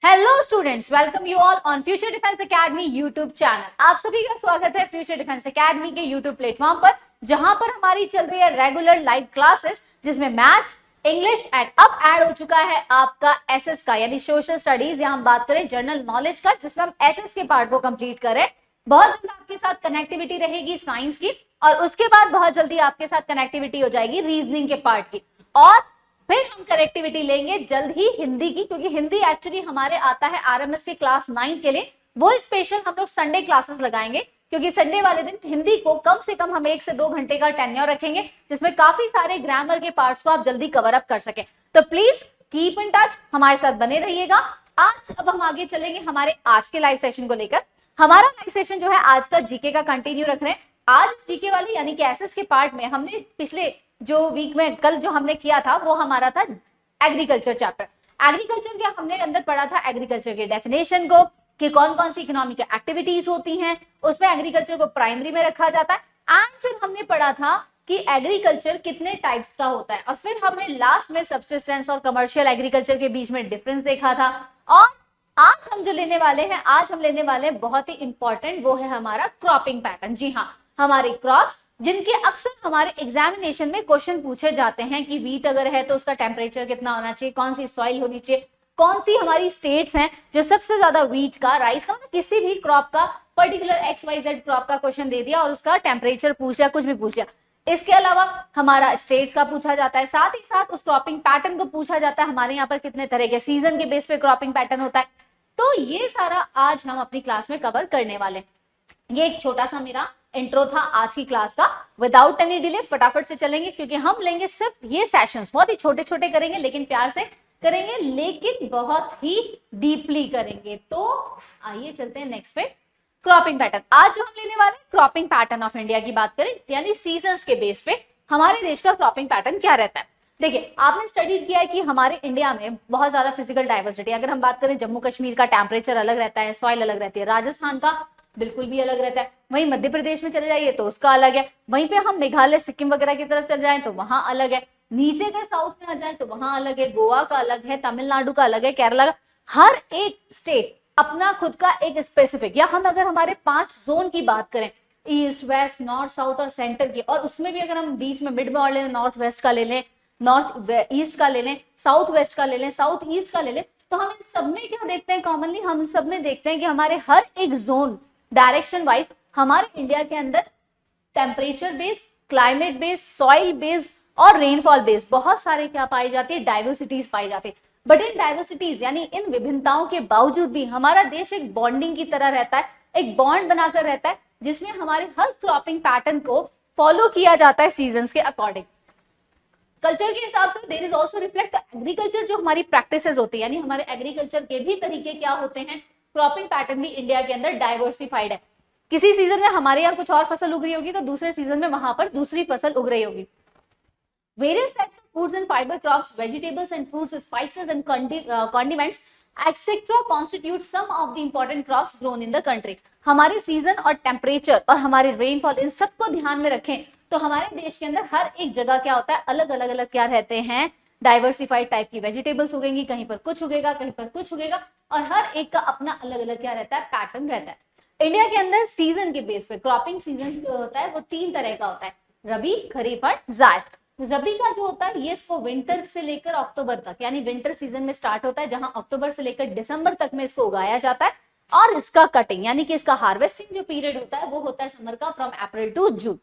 Hello students, welcome you all on future defence academy YouTube channel. आप सभी का स्वागत है फ्यूचर डिफेंस एकेडमी के यूट्यूब प्लेटफॉर्म पर, जहां पर हमारी चल रही है रेगुलर लाइव क्लासेस, जिसमें मैथ्स, इंग्लिश एंड अब ऐड हो चुका है आपका एसएस का, यानी सोशल स्टडीज, या हम बात करें जनरल नॉलेज का, जिसमें हम एसएस के पार्ट को कंप्लीट करें। बहुत जल्द आपके साथ कनेक्टिविटी रहेगी साइंस की, और उसके बाद बहुत जल्दी आपके साथ कनेक्टिविटी हो जाएगी रीजनिंग के पार्ट की, और फिर हम कनेक्टिविटी लेंगे जल्द ही हिंदी की, क्योंकि हिंदी एक्चुअली हमारे आता है आरएमएस के क्लास 9 के लिए। वो स्पेशल हम लोग संडे क्लासेस लगाएंगे, क्योंकि संडे वाले दिन हिंदी को कम से कम हम 1 से 2 घंटे का टेन्योर रखेंगे, जिसमें काफी सारे ग्रामर के पार्ट्स को आप जल्दी कवर अप कर सके। तो प्लीज कीप इन टच, हमारे साथ बने रहिएगा। आज अब हम आगे चलेंगे हमारे आज के लाइव सेशन को लेकर। हमारा लाइव सेशन जो है आज का जीके का कंटिन्यू रख रहे हैं। आज जीके वाले यानी कि एसएस के पार्ट में हमने पिछले जो वीक में कल जो हमने किया था वो हमारा था एग्रीकल्चर चैप्टर। एग्रीकल्चर के हमने अंदर पढ़ा था एग्रीकल्चर के डेफिनेशन को, कि कौन कौन सी इकोनॉमिक एक्टिविटीज होती हैं, उसमें एग्रीकल्चर को प्राइमरी में रखा जाता है। एंड फिर हमने पढ़ा था कि एग्रीकल्चर कितने टाइप्स का होता है, और फिर हमने लास्ट में सब्सिस्टेंस और कमर्शियल एग्रीकल्चर के बीच में डिफरेंस देखा था। और आज हम जो लेने वाले हैं, आज हम लेने वाले हैं बहुत ही इंपॉर्टेंट, वो है हमारा क्रॉपिंग पैटर्न। जी हाँ, हमारे क्रॉप्स जिनके अक्सर हमारे एग्जामिनेशन में क्वेश्चन पूछे जाते हैं कि वीट अगर है तो उसका टेम्परेचर कितना होना चाहिए, कौन सी सॉइल होनी चाहिए, कौन सी हमारी स्टेट्स हैं जो सबसे ज्यादा वीट का, राइस का, मतलब किसी भी क्रॉप का, पर्टिकुलर XYZ क्रॉप का क्वेश्चन दे दिया और उसका टेम्परेचर पूछ लिया, कुछ भी पूछ लिया। इसके अलावा हमारा स्टेट्स का पूछा जाता है, साथ ही साथ उस क्रॉपिंग पैटर्न को पूछा जाता है, हमारे यहाँ पर कितने तरह के सीजन के बेस पे क्रॉपिंग पैटर्न होता है। तो ये सारा आज हम अपनी क्लास में कवर करने वाले हैं। ये एक छोटा सा मेरा इंट्रो था आज की क्लास का। विदाउट एनी डिले फटाफट से चलेंगे, क्योंकि हम लेंगे सिर्फ ये सेशंस, बहुत ही छोटे छोटे करेंगे, लेकिन प्यार से करेंगे, लेकिन बहुत ही डीपली करेंगे। तो आइए चलते हैं नेक्स्ट पे, क्रॉपिंग पैटर्न। आज जो हम लेने वाले क्रॉपिंग पैटर्न ऑफ इंडिया की बात करें, यानी सीजन्स के बेस पे हमारे देश का क्रॉपिंग पैटर्न क्या रहता है। देखिए, आपने स्टडी किया है कि हमारे इंडिया में बहुत ज्यादा फिजिकल डाइवर्सिटी। अगर हम बात करें, जम्मू कश्मीर का टेम्परेचर अलग रहता है, सॉइल अलग रहती है, राजस्थान का बिल्कुल भी अलग रहता है, वहीं मध्य प्रदेश में चले जाइए तो उसका अलग है, वहीं पे हम मेघालय सिक्किम वगैरह की तरफ चले जाएं तो वहां अलग है, नीचे अगर साउथ में आ जाए तो वहां अलग है, गोवा का अलग है, तमिलनाडु का अलग है, केरला का। हर एक स्टेट अपना खुद का एक स्पेसिफिक, या हम अगर हमारे 5 जोन की बात करें, ईस्ट, वेस्ट, नॉर्थ, साउथ और सेंटर की, और उसमें भी अगर हम बीच में मिड में और ले लें, नॉर्थ वेस्ट का ले लें, नॉर्थ ईस्ट का ले लें, साउथ वेस्ट का ले लें, साउथ ईस्ट का ले लें, तो हम इन सब में क्या देखते हैं कॉमनली, हम सब में देखते हैं कि हमारे हर एक जोन डायरेक्शन वाइज हमारे इंडिया के अंदर temperature based, climate based, soil based और रेनफॉल बेस्ड बहुत सारे क्या पाई जाती है, डाइवर्सिटीज पाई जाती है। बट इन डाइवर्सिटीज यानी इन विभिन्नताओं के बावजूद भी हमारा देश एक बॉन्डिंग की तरह रहता है, एक बॉन्ड बनाकर रहता है, जिसमें हमारे हर क्रॉपिंग पैटर्न को फॉलो किया जाता है सीजन्स के अकॉर्डिंग। कल्चर के हिसाब से there is also reflect agriculture, जो हमारी प्रैक्टिसेस होती है, यानी हमारे एग्रीकल्चर के भी तरीके क्या होते हैं, क्रॉपिंग पैटर्न भी इंडिया के अंदर डाइवर्सिफाइड है। किसी सीजन में हमारे यहाँ कुछ और फसल उग रही होगी तो दूसरे सीजन में वहां पर दूसरी फसल उग रही होगी। Various types of foods and fiber crops, vegetables and fruits, spices and condiments, etc. constitute some of the important crops grown in the country. हमारे सीजन और टेम्परेचर और हमारे रेनफॉल, इन सबको ध्यान में रखें तो हमारे देश के अंदर हर एक जगह क्या होता है, अलग अलग क्या रहते हैं, डाइवर्सिफाइड टाइप की वेजिटेबल्स उगेंगी, कहीं पर कुछ उगेगा, कहीं पर कुछ उगेगा, और हर एक का अपना अलग अलग क्या रहता है, पैटर्न रहता है। इंडिया के अंदर सीजन के बेस पे क्रॉपिंग सीजन जो होता है वो 3 तरह का होता है, रबी, खरीफ और जायद। रबी का जो होता है ये इसको विंटर से लेकर अक्टूबर तक, यानी विंटर सीजन में स्टार्ट होता है, जहां अक्टूबर से लेकर दिसंबर तक में इसको उगाया जाता है, और इसका कटिंग यानी कि इसका हार्वेस्टिंग जो पीरियड होता है वो होता है समर का, फ्रॉम अप्रैल टू जून।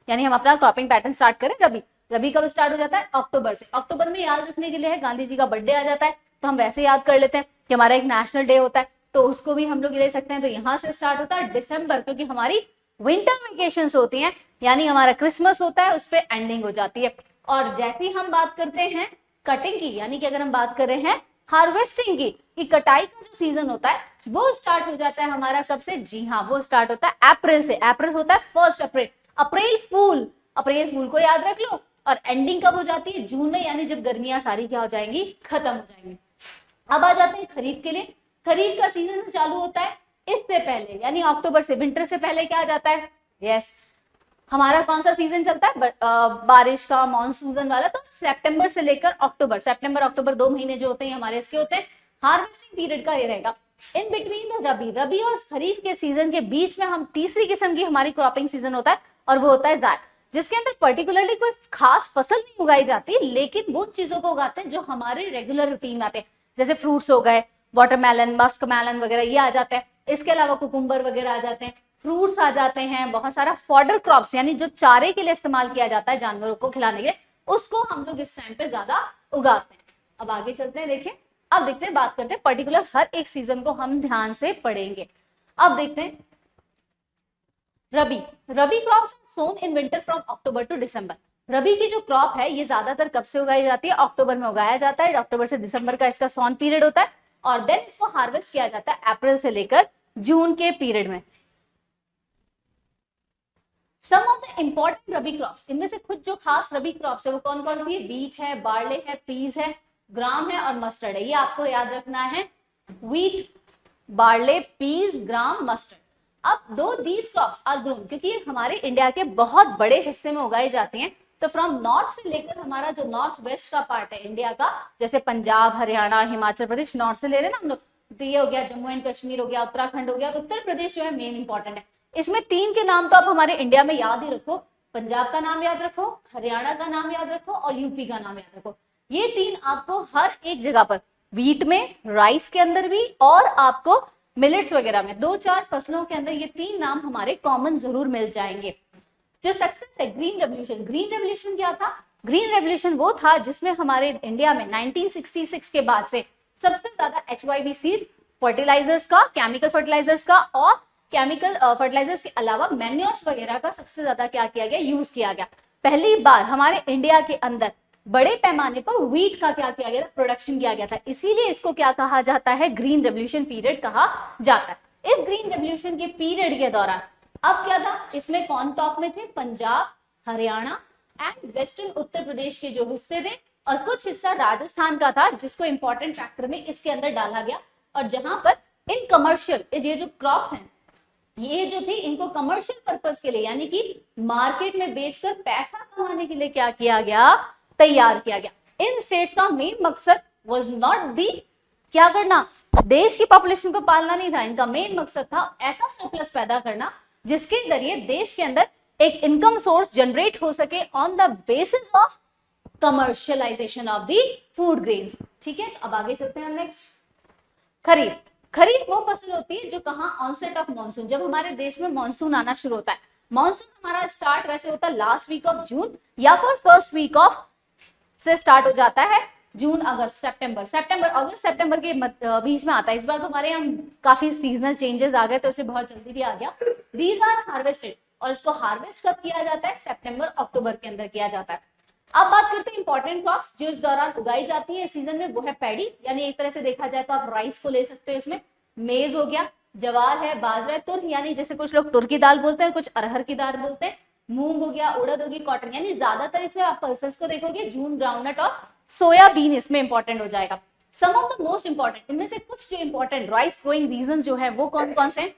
यानी हम अपना क्रॉपिंग पैटर्न स्टार्ट करें रबी। रबी कब स्टार्ट हो जाता है, अक्टूबर से। अक्टूबर में याद रखने के लिए है, गांधी जी का बर्थडे आ जाता है तो हम वैसे याद कर लेते हैं कि हमारा एक नेशनल डे होता है, तो उसको भी हम लोग ले सकते हैं। तो यहाँ से स्टार्ट होता है दिसंबर, क्योंकि हमारी विंटर वेकेशंस होती हैं, यानी हमारा क्रिसमस होता है, उस पर एंडिंग हो जाती है। और जैसे ही हम बात करते हैं कटिंग की, यानी कि अगर हम बात कर रहे हैं हार्वेस्टिंग की, कि कटाई का जो सीजन होता है वो स्टार्ट हो जाता है हमारा कब से, जी हाँ, वो स्टार्ट होता है अप्रैल से। अप्रैल होता है 1 अप्रैल, अप्रैल फूल, अप्रैल फूल को याद रख लो। और एंडिंग कब हो जाती है, जून में, यानी जब गर्मियां सारी क्या हो जाएंगी, खत्म हो जाएंगी। अब आ जाते हैं खरीफ के लिए। खरीफ का सीजन चालू होता है इससे पहले, यानी अक्टूबर से, विंटर से पहले क्या आ जाता है, यस, हमारा कौन सा सीजन चलता है, बारिश का, मानसून वाला, तो सितंबर से लेकर अक्टूबर, सितंबर अक्टूबर 2 महीने जो होते हैं हमारे इसके होते हैं। हार्वेस्टिंग पीरियड का ये रहेगा इन बिटवीन द रबी, रबी और खरीफ के सीजन के बीच में हम तीसरी किस्म की हमारी क्रॉपिंग सीजन होता है और वो होता है ज़ैड, जिसके अंदर पर्टिकुलरली कोई खास फसल नहीं उगाई जाती, लेकिन वो चीजों को उगाते हैं जो हमारे रेगुलर रूटीन में आते हैं, जैसे फ्रूट्स हो गए, वाटरमेलन, मस्क मेलन वगैरह ये आ जाते हैं। इसके अलावा कुकुम्बर वगैरह आ जाते हैं, फ्रूट्स आ जाते हैं, बहुत सारा फॉडर क्रॉप्स यानी जो चारे के लिए इस्तेमाल किया जाता है जानवरों को खिलाने के लिए, उसको हम लोग इस टाइम पे ज्यादा उगाते हैं। अब आगे चलते हैं, देखिए अब देखते हैं, बात करते हैं पर्टिकुलर हर एक सीजन को हम ध्यान से पढ़ेंगे। अब देखते हैं rabi, rabi crops sown in winter from October to December. Rabi की जो क्रॉप है ये ज्यादातर कब से उगाई जाती है? अक्टूबर में उगाया जाता है, अक्टूबर से दिसंबर का इसका सॉन पीरियड होता है और देन इसको हार्वेस्ट किया जाता है अप्रैल से लेकर जून के पीरियड में। Some of the important rabi crops, इनमें से कुछ जो खास रबी क्रॉप्स है वो कौन कौन सी है? व्हीट है, बार्ले है, पीज है, ग्राम है और मस्टर्ड है। ये आपको याद रखना है, व्हीट, बार्ले, पीज, ग्राम, मस्टर्ड। अब दो दीज क्रॉप्स आर ग्रोन, क्योंकि ये हमारे इंडिया के बहुत बड़े हिस्से में उगाई जाती हैं, तो फ्रॉम नॉर्थ से लेकर हमारा जो नॉर्थ वेस्ट का पार्ट है इंडिया का, जैसे पंजाब, हरियाणा, हिमाचल प्रदेश, नॉर्थ से ले रहे हैं ना हम लोग, तो ये हो गया जम्मू एंड कश्मीर हो गया, उत्तराखंड हो गया, उत्तर प्रदेश जो है मेन इंपॉर्टेंट है। इसमें तीन के नाम तो आप हमारे इंडिया में याद ही रखो, पंजाब का नाम याद रखो, हरियाणा का नाम याद रखो और यूपी का नाम याद रखो। ये तीन आपको हर एक जगह पर, व्हीट में, राइस के अंदर भी और आपको मिलेट्स वगैरह में, दो चार फसलों के अंदर ये तीन नाम हमारे कॉमन जरूर मिल जाएंगे। जो सक्सेस है ग्रीन रेवोल्यूशन, ग्रीन रेवोल्यूशन क्या था? ग्रीन रेवोल्यूशन वो था जिसमें हमारे इंडिया में 1966 के बाद से सबसे ज्यादा HYV सीड्स, फर्टिलाइजर्स का, केमिकल फर्टिलाइजर्स का और केमिकल फर्टिलाइजर्स के अलावा मैन्योर्स वगैरह का सबसे ज्यादा क्या किया गया? यूज किया गया। पहली बार हमारे इंडिया के अंदर बड़े पैमाने पर व्हीट का क्या किया गया था? प्रोडक्शन किया गया था। इसीलिए इसको क्या कहा जाता है? ग्रीन रेवोल्यूशन पीरियड कहा जाता है। इस ग्रीन रेवोल्यूशन के पीरियड के दौरान अब क्या था? इसमें कौन टॉप में थे? पंजाब, हरियाणा एंड वेस्टर्न उत्तर प्रदेश के जो हिस्से थे और कुछ हिस्सा राजस्थान का था, जिसको इंपॉर्टेंट फैक्टर में इसके अंदर डाला गया। और जहां पर इन कमर्शियल ये जो क्रॉप्स हैं ये जो थी इनको कमर्शियल पर्पस के लिए यानी कि मार्केट में बेचकर पैसा कमाने के लिए क्या किया गया? तैयार किया गया। इन स्टेट्स का मेन मकसद वाज नॉट दी क्या करना? देश की पॉपुलेशन को पालना नहीं था। इनका मेन मकसद था ऐसा सरप्लस पैदा करना जिसके जरिए देश के अंदर एक इनकम सोर्स जनरेट हो सके on the basis of commercialisation of the food grains. ठीक है, अब आगे चलते हैं नेक्स्ट। खरीफ, खरीफ वो फसल होती है जो कहाँ? ऑनसेट ऑफ मॉनसून, जब हमारे देश में मॉनसून आना शुरू होता है। मॉनसून हमारा स्टार्ट वैसे होता है लास्ट वीक ऑफ जून या फिर फर्स्ट वीक ऑफ से स्टार्ट हो जाता है जून, अगस्त, सितंबर, अगस्त सितंबर के बीच में आता है। इस बार तो हमारे यहाँ काफी सीजनल चेंजेस आ गए तो इसे बहुत जल्दी भी आ गया। दीज आर हार्वेस्टेड और इसको हार्वेस्ट कब किया जाता है? सितंबर अक्टूबर के अंदर किया जाता है। अब बात करते हैं इंपॉर्टेंट क्रॉप्स जो इस दौरान उगाई जाती है इस सीजन में, वो है पैडी, यानी एक तरह से देखा जाए तो आप राइस को ले सकते हो इसमें। मेज हो गया, जवार है, बाजरा है, तुर यानी जैसे कुछ लोग तुर की दाल बोलते हैं, कुछ अरहर की दाल बोलते हैं, मूंग हो गया, उड़द होगी, कॉटन, यानी ज्यादातर इसे आप पल्सेस को देखोगे, जून, ग्राउंडनट और सोयाबीन इसमें इंपॉर्टेंट हो जाएगा। सम ऑफ द मोस्ट इंपॉर्टेंट, इनमें से कुछ जो इंपॉर्टेंट राइस ग्रोइंग रीजन जो है वो कौन कौन से हैं?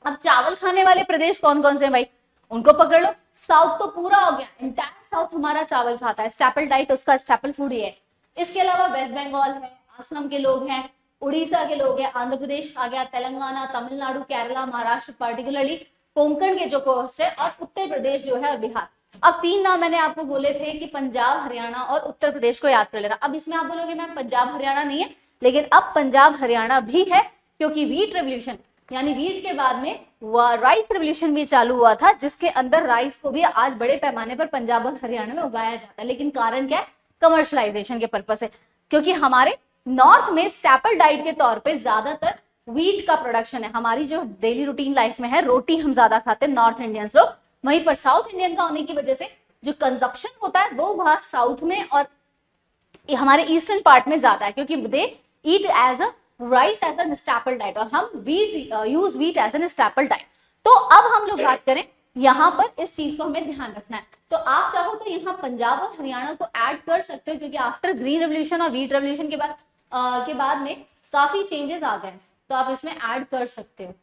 अब चावल खाने वाले प्रदेश कौन कौन से हैं भाई? उनको पकड़ लो। साउथ तो पूरा हो गया, इंटायर साउथ हमारा चावल खाता है, स्टेपल डाइट उसका स्टेपल फूड ही है। इसके अलावा वेस्ट बंगाल है, असम के लोग हैं, उड़ीसा के लोग हैं, आंध्र प्रदेश आ गया, तेलंगाना, तमिलनाडु, केरला, महाराष्ट्र, पर्टिकुलरली कोंकण के जो कोस्ट है और उत्तर प्रदेश जो है और बिहार। अब तीन नाम मैंने आपको बोले थे कि पंजाब, हरियाणा और उत्तर प्रदेश को याद कर लेना। अब इसमें आप बोलोगे मैम पंजाब हरियाणा नहीं है, लेकिन अब पंजाब हरियाणा भी है क्योंकि व्हीट रेवोल्यूशन यानी व्हीट के बाद में राइस रेवोल्यूशन भी चालू हुआ था, जिसके अंदर राइस को भी आज बड़े पैमाने पर पंजाब और हरियाणा में उगाया जाता है। लेकिन कारण क्या है? कमर्शलाइजेशन के पर्पस से, क्योंकि हमारे नॉर्थ में स्टेपल डाइट के तौर पे ज्यादातर व्हीट का प्रोडक्शन है। हमारी जो डेली रूटीन लाइफ में है रोटी हम ज्यादा खाते हैं नॉर्थ इंडियंस लोग, वहीं पर साउथ इंडियन का होने की वजह से जो कंजप्शन होता है वो वहां साउथ में और हमारे ईस्टर्न पार्ट में ज्यादा है, क्योंकि they eat as a rice as an staple diet और हम use wheat as an staple diet. तो अब हम लोग बात करें यहाँ पर इस चीज को हमें ध्यान रखना है। तो आप चाहो तो यहाँ पंजाब और हरियाणा को ऐड कर सकते हो, क्योंकि आफ्टर ग्रीन रेवोल्यूशन और व्हीट रेवोल्यूशन के बाद में काफी चेंजेस आ गए, तो आप इसमें ऐड कर सकते हो।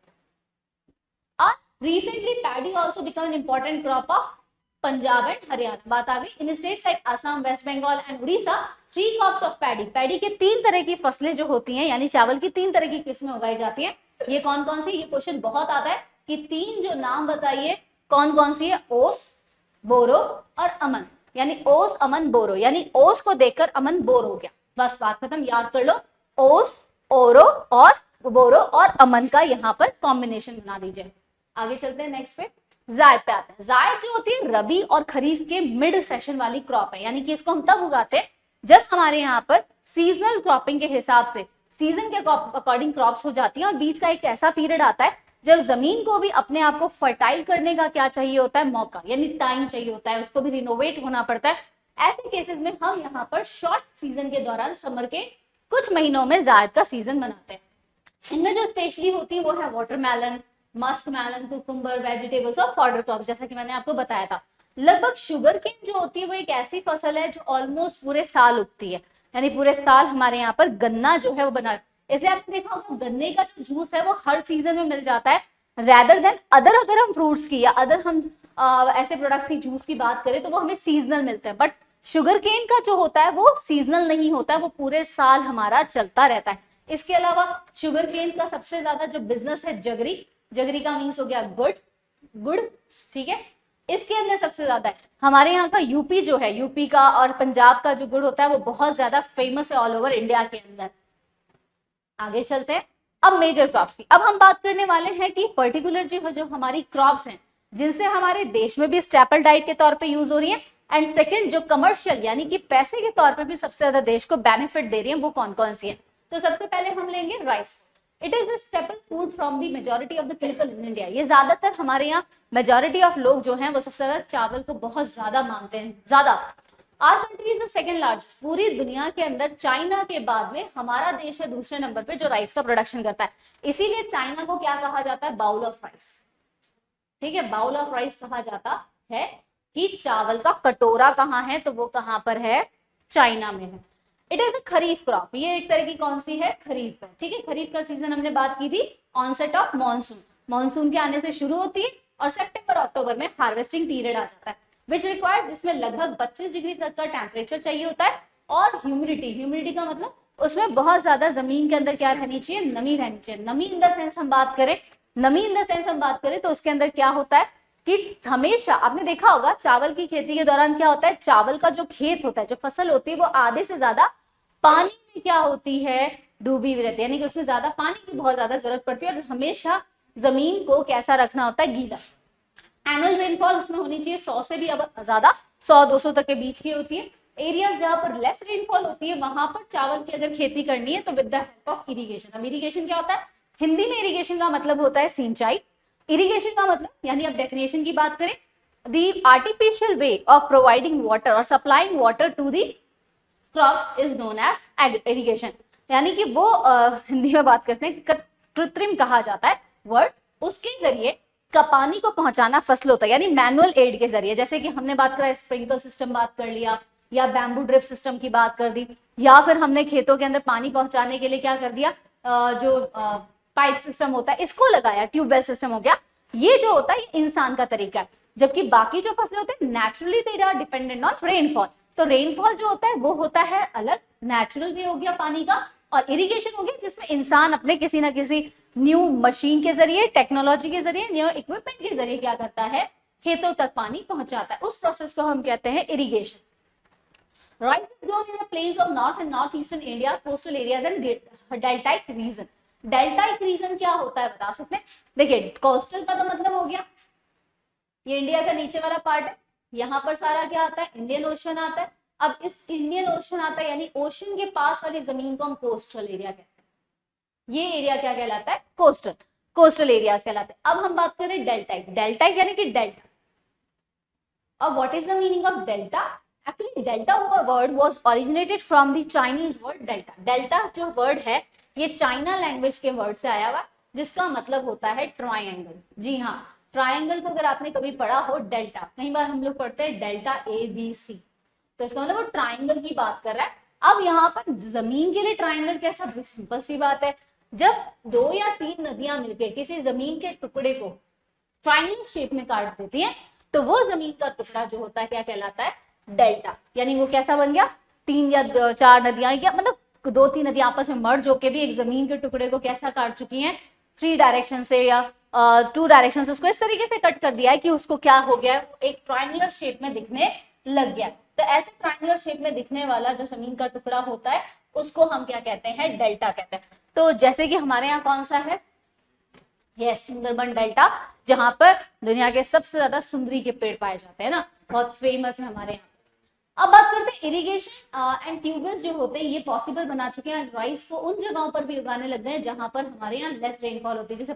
और recently paddy also become an important crop of Punjab and Haryana. बात आ गई in states like Assam, West Bengal and Orissa 3 crops of paddy. Paddy के 3 तरह की फसलें जो होती हैं, यानी चावल की 3 तरह की किस्में उगाई जाती हैं। ये कौन कौन सी, ये क्वेश्चन बहुत आता है कि 3 जो नाम बताइए कौन कौन सी है, ओस, बोरो और अमन। यानी ओस, अमन, बोरो, यानी ओस को देखकर अमन बोर हो गया, बस बात खत्म, याद कर लो। ओस, ओरो और बोरो और अमन का यहाँ पर कॉम्बिनेशन बना दीजिए। आगे चलते हैं नेक्स्ट पे, जायद पे आते हैं। जायद जो होती है रबी और खरीफ के मिड सेशन वाली क्रॉप है, यानी कि इसको हम तब उगाते हैं जब हमारे यहाँ पर सीजनल क्रॉपिंग के हिसाब से सीजन के अकॉर्डिंग क्रॉप्स हो जाती हैं, और बीच का एक ऐसा पीरियड आता है जब जमीन को भी अपने आप को फर्टाइल करने का क्या चाहिए होता है, मौका, यानी टाइम चाहिए होता है, उसको भी रिनोवेट होना पड़ता है। ऐसे केसेस में हम यहाँ पर शॉर्ट सीजन के दौरान समर के कुछ महीनों में जायद का सीजन मनाते हैं। इनमें जो स्पेशली होती है वो है watermelon, musk melon, cucumber, vegetables और फॉडर क्रॉप्स, जैसा कि मैंने आपको बताया था। लगभग शुगर केन जो होती है वो एक ऐसी फसल है जो ऑलमोस्ट पूरे साल उगती है, यानी पूरे साल हमारे यहाँ पर गन्ना जो है वो बना, इसलिए आपने देखा होगा गन्ने का जो जूस है वो हर सीजन में मिल जाता है, रेदर देन अदर। अगर हम फ्रूट्स की या अदर हम ऐसे प्रोडक्ट्स की जूस की बात करें तो वो हमें सीजनल मिलते हैं, बट शुगर केन का जो होता है वो सीजनल नहीं होता है, वो पूरे साल हमारा चलता रहता है। इसके अलावा शुगर केन का सबसे ज्यादा जो बिजनेस है जगरी, जगरी का मीन्स हो गया गुड़, ठीक है, इसके अंदर सबसे ज्यादा है। हमारे यहाँ का यूपी जो है, यूपी का और पंजाब का जो गुड़ होता है वो बहुत ज्यादा फेमस है ऑल ओवर इंडिया के अंदर। आगे चलते हैं अब मेजर क्रॉप्स की। अब हम बात करने वाले हैं कि पर्टिकुलर जो हमारी क्रॉप्स हैं जिनसे हमारे देश में भी स्टेपल डाइट के तौर पे यूज हो रही है, एंड सेकंड जो कमर्शियल यानी कि पैसे के तौर पे भी सबसे ज्यादा देश को बेनिफिट दे रही है, वो कौन कौन सी है। तो सबसे पहले हम लेंगे rice. It is the staple food from the majority of the people in India. ये ज्यादातर हमारे यहाँ मेजोरिटी ऑफ लोग जो हैं वो सबसे ज्यादा चावल को बहुत ज्यादा मानते हैं, ज्यादा। Our country is the second largest, पूरी दुनिया के अंदर चाइना के बाद में हमारा देश है दूसरे नंबर पे जो राइस का प्रोडक्शन करता है। इसीलिए चाइना को क्या कहा जाता है, बाउल ऑफ राइस, ठीक है, बाउल ऑफ राइस कहा जाता है कि चावल का कटोरा कहाँ है, तो वो कहाँ पर है, चाइना में है। It is a kharif crop, ये एक तरह की कौन सी है, खरीफ है, ठीक है। खरीफ का सीजन हमने बात की थी, ऑनसेट ऑफ मॉनसून, मॉनसून के आने से शुरू होती है और सितंबर अक्टूबर में हार्वेस्टिंग पीरियड आ जाता है, विच रिक्वायर्स, जिसमें लगभग 25 डिग्री तक का टेम्परेचर चाहिए होता है, और ह्यूमिडिटी का मतलब उसमें बहुत ज्यादा जमीन के अंदर क्या रहनी चाहिए, नमी रहनी चाहिए। नमी इन द सेंस हम बात करें तो उसके अंदर क्या होता है कि हमेशा आपने देखा होगा चावल की खेती के दौरान क्या होता है, चावल का जो खेत होता है, जो फसल होती है, वो आधे से ज्यादा पानी में क्या होती है, डूबी हुई रहती है, यानी कि उसमें ज्यादा पानी की बहुत ज्यादा जरूरत पड़ती है, और हमेशा जमीन को कैसा रखना होता है, गीला। एनुअल रेनफॉल उसमें होनी चाहिए 100 से भी अब ज्यादा, 100-200 तक के बीच की होती है। एरियाज जहां पर लेस रेनफॉल होती है वहां पर चावल की अगर खेती करनी है तो with the help of irrigation. अब इरिगेशन क्या होता है, हिंदी में इरिगेशन का मतलब होता है सिंचाई। इरिगेशन का मतलब, यानी अब डेफिनेशन की बात करें, the artificial way of providing water और supplying water to the crops is known as irrigation, यानी कि वो हिंदी में बात करते हैं कृत्रिम कहा जाता है वर्ड, उसके जरिए का पानी को पहुंचाना फसलों तक, यानी मैनुअल एड के जरिए, जैसे कि हमने बात करा स्प्रिंकल सिस्टम बात कर लिया, या बैम्बू ड्रिप सिस्टम की बात कर दी, या फिर हमने खेतों के अंदर पानी पहुंचाने के लिए क्या कर दिया, जो पाइप सिस्टम होता है इसको लगाया, ट्यूबवेल सिस्टम हो गया। ये जो होता है ये इंसान का तरीका है, जबकि बाकी जो फसलें होते हैं naturally they are dependent on rainfall. तो रेनफॉल जो होता है वो होता है अलग, नेचुरल वे हो गया पानी का, और इरिगेशन हो गया जिसमें इंसान अपने किसी ना किसी न्यू मशीन के जरिए, टेक्नोलॉजी के जरिए, न्यू इक्विपमेंट के जरिए क्या करता है, खेतों तक पानी पहुंचाता है। उस प्रोसेस को हम कहते हैं irrigation. Rice is grown in the plains of north and north eastern India, coastal areas and deltaic region. Deltaic region क्या होता है बता सकते हैं, देखिए कोस्टल का तो मतलब हो गया ये इंडिया का नीचे वाला पार्ट है, यहाँ पर सारा क्या आता है, इंडियन ओशन आता है। अब इस इंडियन ओशन आता है, यानी ओशन के पास वाली जमीन को हम कोस्टल एरिया कहते हैं। ये एरिया क्या कहलाता है, कोस्टल एरियाज कहलाते हैं। अब हम बात करें डेल्टाइक यानी कि डेल्टा। अब what is the meaning of delta, actually delta word was originated from the Chinese word delta. Delta जो वर्ड है ये चाइना लैंग्वेज के वर्ड से आया हुआ, जिसका मतलब होता है ट्रायंगल। जी हाँ, ट्रायंगल को अगर आपने कभी पढ़ा हो डेल्टा, कई बार हम लोग पढ़ते हैं डेल्टा ABC, तो इसका मतलब वो ट्रायंगल की बात कर रहा है। अब यहाँ पर जमीन के लिए ट्रायंगल कैसा, सिंपल सी बात है, जब 2 या 3 नदियां मिलकर किसी जमीन के टुकड़े को ट्रायंगल शेप में काट देती हैं तो वो जमीन का टुकड़ा जो होता है क्या कहलाता है, डेल्टा। यानी वो कैसा बन गया, 3 या 4 नदियां, या मतलब 2-3 नदियां आपस में मर्ज होके भी एक जमीन के टुकड़े को कैसा काट चुकी हैं, 3 डायरेक्शन से या 2 डायरेक्शन से उसको इस तरीके से कट कर दिया है कि उसको क्या हो गया है, एक ट्रायंगुलर शेप में दिखने लग गया। तो ऐसे ट्रायंगुलर शेप में दिखने वाला जो जमीन का टुकड़ा होता है उसको हम क्या कहते हैं, डेल्टा कहते हैं। तो जैसे कि हमारे यहाँ कौन सा है, ये सुंदरबन डेल्टा, जहां पर दुनिया के सबसे ज्यादा सुंदरी के पेड़ पाए जाते हैं ना, बहुत फेमस है हमारे यहाँ। अब बात करते हैं इरिगेशन एंड ट्यूबवेल्स जो होते हैं, ये पॉसिबल बना चुके हैं राइस को उन जगहों पर भी उगाने लग गए जहां पर हमारे यहाँ लेस रेनफॉल होती है। जैसे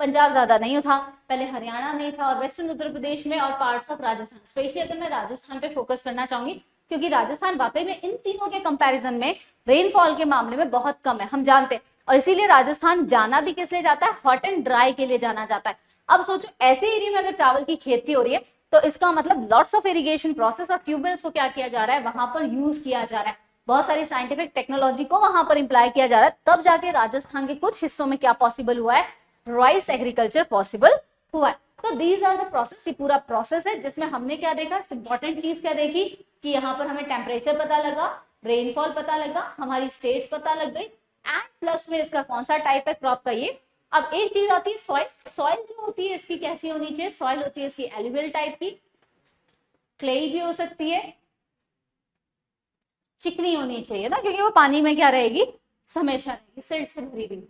पंजाब ज्यादा नहीं था पहले, हरियाणा नहीं था, और वेस्टर्न उत्तर प्रदेश में, और पार्ट्स ऑफ राजस्थान। स्पेशली अगर मैं राजस्थान पे फोकस करना चाहूंगी, क्योंकि राजस्थान वाकई में इन तीनों के कंपैरिजन में रेनफॉल के मामले में बहुत कम है, हम जानते हैं। और इसीलिए राजस्थान जाना भी किस लिए जाता है, हॉट एंड ड्राई के लिए जाना जाता है। अब सोचो ऐसे एरिया में अगर चावल की खेती हो रही है तो इसका मतलब लॉट्स ऑफ इरिगेशन प्रोसेस और ट्यूबवेल्स को क्या किया जा रहा है, वहां पर यूज किया जा रहा है, बहुत सारी साइंटिफिक टेक्नोलॉजी को वहां पर इंप्लाई किया जा रहा है। तब जाके राजस्थान के कुछ हिस्सों में क्या पॉसिबल हुआ है, राइस एग्रीकल्चर पॉसिबल हुआ है। तो दीज आर द प्रोसेस, ये पूरा प्रोसेस है जिसमें हमने क्या देखा, इंपॉर्टेंट चीज क्या देखी कि यहाँ पर हमें टेम्परेचर पता लगा, रेनफॉल पता लगा, हमारी स्टेट्स पता लग गई, एंड प्लस में इसका कौन सा टाइप है क्रॉप का ये। अब एक चीज आती है सॉइल, सॉइल जो होती है इसकी कैसी होनी चाहिए, सॉइल होती है इसकी एलुवियल टाइप की, क्लेई भी हो सकती है, चिकनी होनी चाहिए ना, क्योंकि वो पानी में क्या रहेगी, हमेशा रहेगी, सिल्ट से भरी हुई।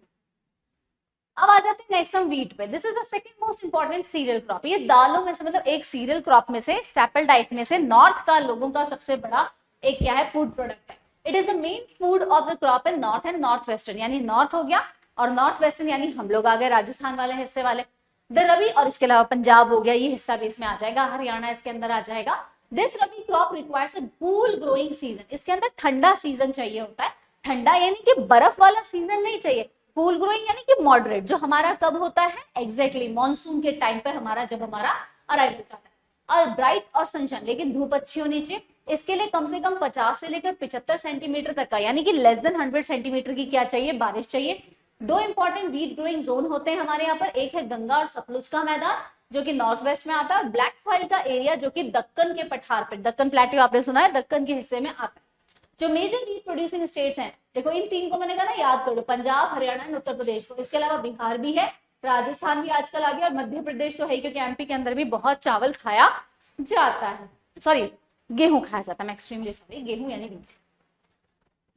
अब आ जाते हैं नेक्स्ट हम वीट पे। This is the second most important cereal crop. ये दालों में से, मतलब एक सीरियल क्रॉप में से, स्टेपल डाइट में से नॉर्थ का लोगों का सबसे बड़ा एक क्या है, फूड प्रोडक्ट है। It is the main food of the crop in north and north western, यानी नॉर्थ हो गया और नॉर्थ वेस्टर्न, यानी हम लोग आ गए राजस्थान वाले हिस्से वाले, द रवि, और इसके अलावा पंजाब हो गया, ये हिस्सा भी इसमें आ जाएगा, हरियाणा इसके अंदर आ जाएगा। This rabi crop requires a cool growing season, इसके अंदर ठंडा सीजन चाहिए होता है, ठंडा यानी कि बर्फ वाला सीजन नहीं चाहिए, कूल ग्रोइंग यानी कि मॉडरेट, जो हमारा कब होता है, एग्जैक्टली मॉनसून के टाइम पे हमारा, जब हमारा अराइवल होता है, और ब्राइट और सनशाइन, लेकिन धूप अच्छी होनी चाहिए। इसके लिए कम से कम 50 से लेकर 75 सेंटीमीटर तक का, यानी कि लेस देन 100 सेंटीमीटर की क्या चाहिए, बारिश चाहिए। 2 इंपॉर्टेंट वीट ग्रोइंग जोन होते हैं हमारे यहाँ पर, एक है गंगा और सतलुज का मैदान जो कि नॉर्थ वेस्ट में आता है, ब्लैक सॉइल का एरिया जो कि दक्कन के पठार पर, दक्कन प्लेट्यू आपने सुना है, दक्कन के हिस्से में आता है। जो मेजर वीट प्रोड्यूसिंग स्टेट्स हैं, देखो इन 3 को मैंने कहा ना याद कर लो, पंजाब, हरियाणा और उत्तर प्रदेश को, इसके अलावा बिहार भी है, राजस्थान भी आजकल आ गया, और मध्य प्रदेश तो है क्योंकि एमपी के अंदर भी बहुत चावल खाया जाता है, सॉरी गेहूं खाया जाता है, मैं एक्सट्रीमली सॉरी, गेहूं यानी वीट।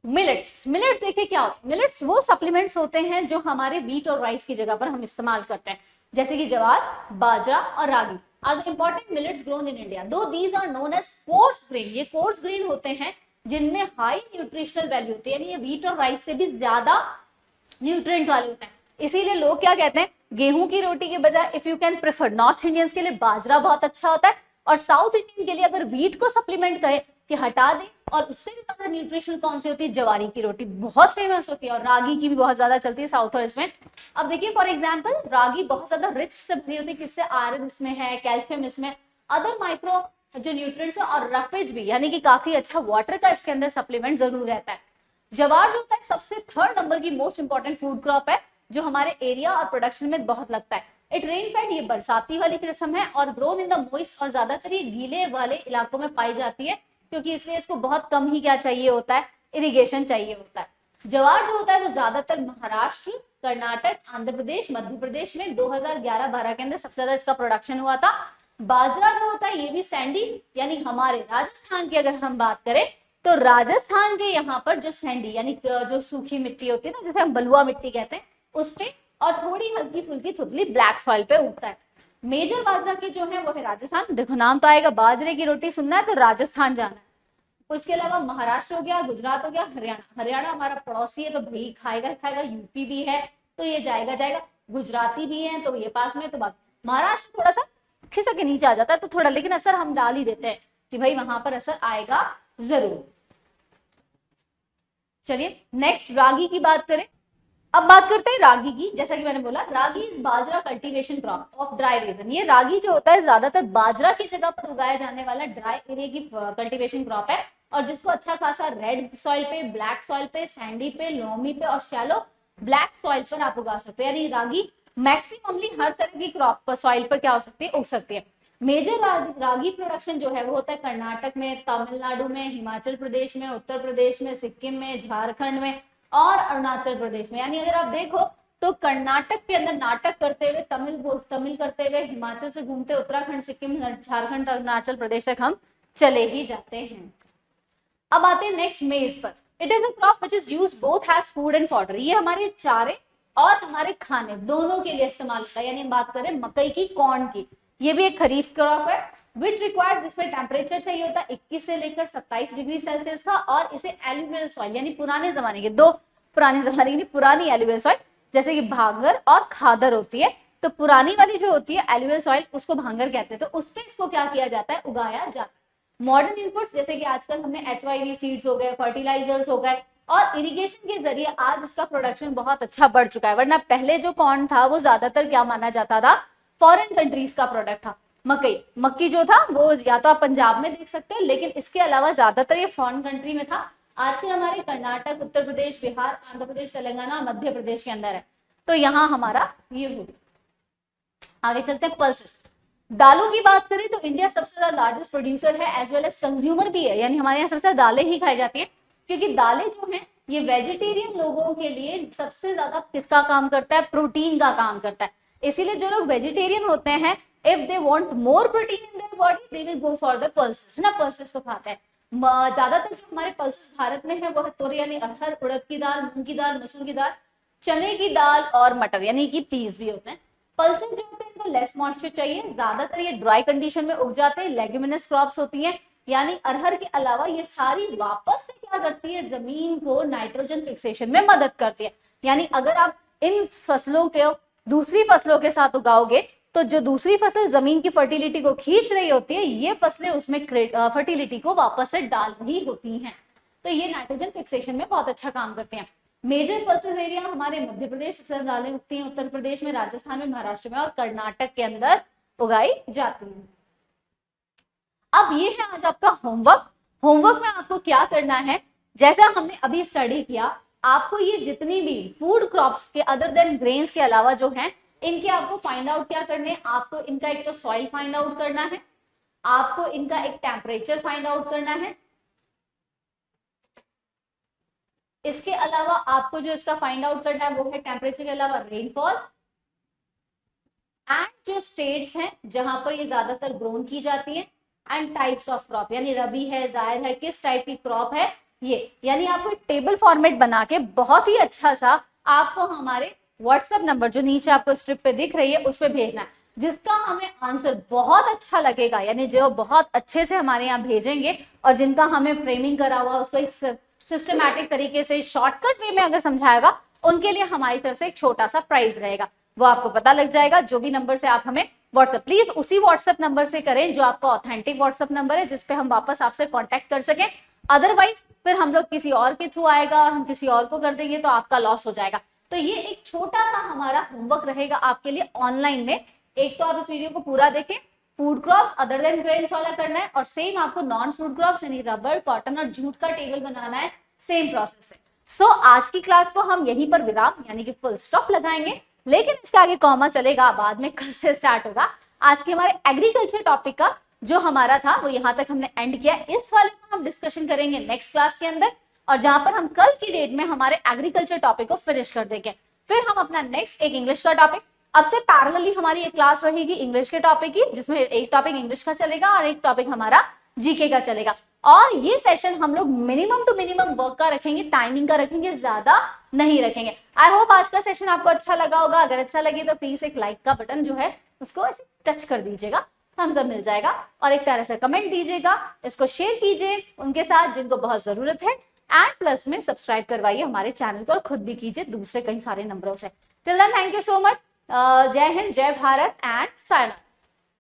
मिलेट्स, मिलेट्स देखिए क्या होता है, मिलेट्स वो सप्लीमेंट्स होते हैं जो हमारे वीट और राइस की जगह पर हम इस्तेमाल करते हैं, जैसे कि ज्वार, बाजरा और ragi are the important millets grown in India, दो these are known as coarse grain. ये कोर्स ग्रेन होते हैं जिनमें हाई न्यूट्रिशनल वैल्यू होती है, यानी ये वीट और राइस से भी ज्यादा न्यूट्रिएंट वाले होते हैं। इसीलिए लोग क्या कहते हैं, गेहूं की रोटी के बजाय if you can prefer, north Indians के लिए बाजरा बहुत अच्छा होता है, और साउथ इंडियन के लिए अगर वीट को सप्लीमेंट करें कि हटा दें, और उससे भी ज्यादा न्यूट्रिशनल कौन सी होती है, जवारी की रोटी बहुत फेमस होती है, और रागी की भी बहुत ज्यादा चलती है साउथ और इसमें। अब देखिए फॉर एग्जांपल रागी बहुत ज्यादा रिच से भरी होती है, किससे, आयरन इसमें है, कैल्शियम इसमें, अदर माइक्रो जो न्यूट्रिएंट्स है, और रफेज भी, यानी कि काफी अच्छा वाटर का इसके अंदर सप्लीमेंट जरूर रहता है। ज्वार जो होता है सबसे 3rd नंबर की मोस्ट इंपॉर्टेंट फूड क्रॉप है, जो हमारे एरिया और प्रोडक्शन में बहुत लगता है। इट रेन फेड, ये बरसाती वाली किस्म है, और ग्रोन इन द मॉइस्ट, और ज्यादातर ये गीले वाले इलाकों में पाई जाती है, क्योंकि इसलिए इसको बहुत कम ही क्या चाहिए होता है, इरिगेशन चाहिए होता है। ज्वार जो होता है वो ज्यादातर महाराष्ट्र, कर्नाटक, आंध्र प्रदेश, मध्य प्रदेश में 2011-12 के अंदर सबसे ज्यादा इसका प्रोडक्शन हुआ था। बाजरा जो होता है ये भी सैंडी, यानी हमारे राजस्थान की अगर हम बात करें तो राजस्थान के यहाँ पर जो सैंडी यानी जो सूखी मिट्टी होती है ना, जिसे हम बलुआ मिट्टी कहते हैं, उस पे और थोड़ी हल्की फुल्की थुतली ब्लैक सॉइल पे उगता है। मेजर बाजरा के जो है वो है राजस्थान, देखो नाम तो आएगा, बाजरे की रोटी सुनना है तो राजस्थान जाना है। उसके अलावा महाराष्ट्र हो गया, गुजरात हो गया, हरियाणा, हरियाणा हमारा पड़ोसी है तो भाई खाएगा खाएगा, यूपी भी है तो ये जाएगा जाएगा, गुजराती भी है तो ये पास में, तो बाकी महाराष्ट्र थोड़ा सा खिसक के नीचे आ जाता है तो थोड़ा, लेकिन असर हम डाल ही देते हैं कि भाई वहां पर असर आएगा जरूर। चलिए नेक्स्ट रागी की बात करें। अब बात करते हैं रागी की। जैसा कि मैंने बोला ragi is bajra cultivation crop of dry region. ये रागी जो होता है ज्यादातर बाजरा की जगह पर उगाया जाने वाला ड्राई एरिया की कल्टीवेशन क्रॉप है, और जिसको अच्छा खासा रेड सॉइल पे, ब्लैक सॉइल पे, सैंडी पे, लोमी पे और शैलो ब्लैक सॉइल पर आप उगा सकते हैं। यानी रागी मैक्सिममली हर तरह की क्रॉप पर, सॉइल पर क्या हो सकती है, उग सकती है। मेजर रागी प्रोडक्शन जो है वो होता है कर्नाटक में, तमिलनाडु में, हिमाचल प्रदेश में, उत्तर प्रदेश में, सिक्किम में, झारखंड में और अरुणाचल प्रदेश में। यानी अगर आप देखो तो कर्नाटक के अंदर नाटक करते हुए, तमिल करते हुए, हिमाचल से घूमते उत्तराखंड, सिक्किम, झारखंड, अरुणाचल प्रदेश तक हम चले ही जाते हैं। अब आते हैं नेक्स्ट मेज पर। It is a crop which is used both as food and fodder. ये हमारे चारे और हमारे खाने दोनों के लिए इस्तेमाल होता है। यानी हम बात करें मकई की, कॉर्न की, ये भी एक खरीफ क्रॉप है विच रिक्वायर्स, जिसमें टेम्परेचर चाहिए होता है 21 से लेकर 27 डिग्री सेल्सियस का, और इसे एलुवियल सॉइल यानी पुराने जमाने के, दो पुराने जमाने की पुरानी एलुवियल सॉइल जैसे कि भांगर और खादर होती है। तो पुरानी वाली जो होती है एलुवियल सॉइल, उसको भांगर कहते हैं। तो उस पे इसको क्या किया जाता है, उगाया जाता है। मॉडर्न इनपुट्स जैसे कि आजकल हमने HYV सीड्स हो गए, फर्टिलाइजर्स हो गए, और इरिगेशन के जरिए आज इसका प्रोडक्शन बहुत अच्छा बढ़ चुका है। वरना पहले जो कॉर्न था वो ज्यादातर क्या माना जाता था, फॉरेन कंट्रीज का प्रोडक्ट था। मक्की जो था वो या तो आप पंजाब में देख सकते हो, लेकिन इसके अलावा ज्यादातर ये फॉरेन कंट्री में था। आज के हमारे कर्नाटक, उत्तर प्रदेश, बिहार, आंध्र प्रदेश, तेलंगाना, मध्य प्रदेश के अंदर है। तो यहाँ हमारा ये हो। आगे चलते हैं पल्सेस। दालों की बात करें तो इंडिया सबसे ज्यादा लार्जेस्ट प्रोड्यूसर है एज वेल एज कंज्यूमर भी है। यानी हमारे यहाँ सबसे ज्यादा दालें ही खाई जाती है, क्योंकि दालें जो हैं ये वेजिटेरियन लोगों के लिए सबसे ज्यादा किसका काम करता है, प्रोटीन का काम करता है। इसीलिए जो लोग वेजिटेरियन होते हैं, if they want more protein in their body, they will go for the pulses, ना पल्सेस को खाते हैं। ज्यादातर जो हमारे पल्सेस भारत में है वो है तोरी यानी अरहर, उड़द की दाल, मूंग की दाल, मसूर की दाल, चने की दाल और मटर यानी कि पीस भी होते हैं। पल्सेस जो होते हैं इनको लेस मॉइस्चर चाहिए, ज्यादातर ये ड्राई कंडीशन में उग जाते हैं, लेग्यूमिनस क्रॉप्स होती हैं। यानी अरहर के अलावा ये सारी वापस से क्या करती है, जमीन को नाइट्रोजन फिक्सेशन में मदद करती है। यानी अगर आप इन फसलों को दूसरी फसलों के साथ उगाओगे तो जो दूसरी फसल जमीन की फर्टिलिटी को खींच रही होती है, ये फसलें उसमें फर्टिलिटी को वापस से डाल रही होती हैं। तो ये नाइट्रोजन फिक्सेशन में बहुत अच्छा काम करते हैं। मेजर पल्सेस एरिया हमारे मध्य प्रदेश सबसे ज्यादा दालें उगती हैं, उत्तर प्रदेश में, राजस्थान में, महाराष्ट्र में और कर्नाटक के अंदर उगाई जाती हैं। अब ये है आज आपका होमवर्क। होमवर्क में आपको क्या करना है, जैसा हमने अभी स्टडी किया, आपको ये जितनी भी फूड क्रॉप्स के अदर देन ग्रेन्स के अलावा जो हैं, इनके आपको फाइंड आउट क्या करने हैं। आपको इनका एक तो सॉइल फाइंड आउट करना है, आपको इनका एक टेम्परेचर फाइंड आउट करना है, इसके अलावा आपको जो इसका फाइंड आउट करना है वो है टेम्परेचर के अलावा रेनफॉल, एंड जो स्टेट्स हैं जहां पर ये ज्यादातर ग्रोन की जाती है, एंड टाइप्स ऑफ क्रॉप यानी रबी है, जायद है, किस टाइप की क्रॉप है ये। यानी आपको एक टेबल फॉर्मेट बना के बहुत ही अच्छा सा आपको हमारे व्हाट्सएप नंबर जो नीचे आपको स्ट्रिप पे दिख रही है उस पर भेजना है, जिसका हमें आंसर बहुत अच्छा लगेगा, यानी जो बहुत अच्छे से हमारे यहाँ भेजेंगे और जिनका हमें फ्रेमिंग करा हुआ उसको एक सिस्टमैटिक तरीके से शॉर्टकट वे में अगर समझाएगा, उनके लिए हमारी तरफ से एक छोटा सा प्राइज रहेगा, वो आपको पता लग जाएगा। जो भी नंबर से आप हमें व्हाट्सएप, प्लीज उसी व्हाट्सएप नंबर से करें जो आपका ऑथेंटिक व्हाट्सएप नंबर है, जिसपे हम वापस आपसे कांटेक्ट कर सकें। अदरवाइज फिर हम लोग किसी और के थ्रू आएगा और हम किसी और को कर देंगे तो आपका लॉस हो जाएगा। तो ये एक छोटा सा हमारा होमवर्क रहेगा आपके लिए ऑनलाइन में। एक तो आप इस वीडियो को पूरा देखें, food crops other than grains वाला करना है, और सेम आपको नॉन फूड क्रॉप्स यानी रबर, कॉटन और जूट का टेबल बनाना है सेम प्रोसेस से। सो आज की क्लास को हम यहीं पर विराम यानी कि फुल स्टॉप लगाएंगे, लेकिन इसके आगे कॉमा चलेगा, बाद में कल से स्टार्ट होगा। आज के हमारे एग्रीकल्चर टॉपिक का जो हमारा था वो यहाँ तक हमने एंड किया। इस वाले को हम डिस्कशन करेंगे नेक्स्ट क्लास के अंदर, और जहां पर हम कल की डेट में हमारे एग्रीकल्चर टॉपिक को फिनिश कर देंगे। फिर हम अपना नेक्स्ट एक इंग्लिश का टॉपिक, अब से पैरेलली हमारी एक क्लास रहेगी इंग्लिश के टॉपिक की, जिसमें एक टॉपिक इंग्लिश का चलेगा और एक टॉपिक हमारा जीके का चलेगा। और ये सेशन हम लोग मिनिमम टू मिनिमम वर्क का रखेंगे, टाइमिंग का रखेंगे, ज्यादा नहीं रखेंगे। आई होप आज का सेशन आपको अच्छा लगा होगा। अगर अच्छा लगे तो प्लीज एक लाइक का बटन जो है उसको ऐसे टच कर दीजिएगा, थम्स अप मिल जाएगा, और एक प्यारा सा कमेंट दीजिएगा। इसको शेयर कीजिए उनके साथ जिनको बहुत जरूरत है, एंड प्लस में सब्सक्राइब करवाइए हमारे चैनल को, और खुद भी कीजिए दूसरे कई सारे नंबरों से। Till then thank you so much. जय हिंद, जय भारत एंड सायना।